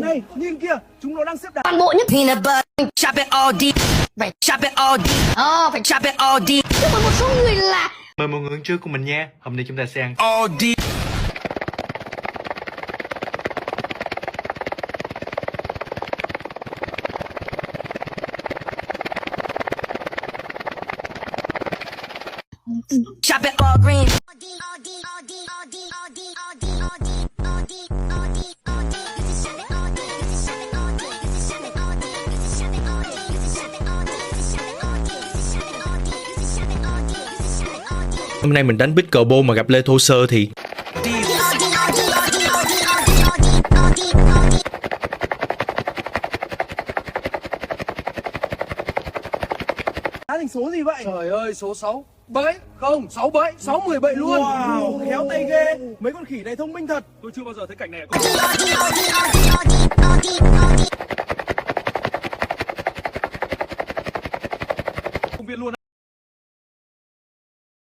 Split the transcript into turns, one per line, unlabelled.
Này, nhìn kìa, chúng nó đang xếp đặt
toàn bộ nhé.
Peanut butter, chop it all deep.
Phải
Chop it all deep.
phải
Chop it all deep.
chứ còn một số người là
Mời mọi người ăn trưa của mình nha. Hôm nay chúng ta sẽ ăn
All deep. Chop it all green.
Hôm nay mình đánh pickleball mà gặp Lê Thô Sơ thì
thành số gì vậy? Trời ơi, số 6 7 không, 6 7 6 17 luôn. Wow, khéo tay ghê. Mấy con khỉ này thông minh thật. Tôi chưa bao giờ thấy cảnh này ở công viên luôn.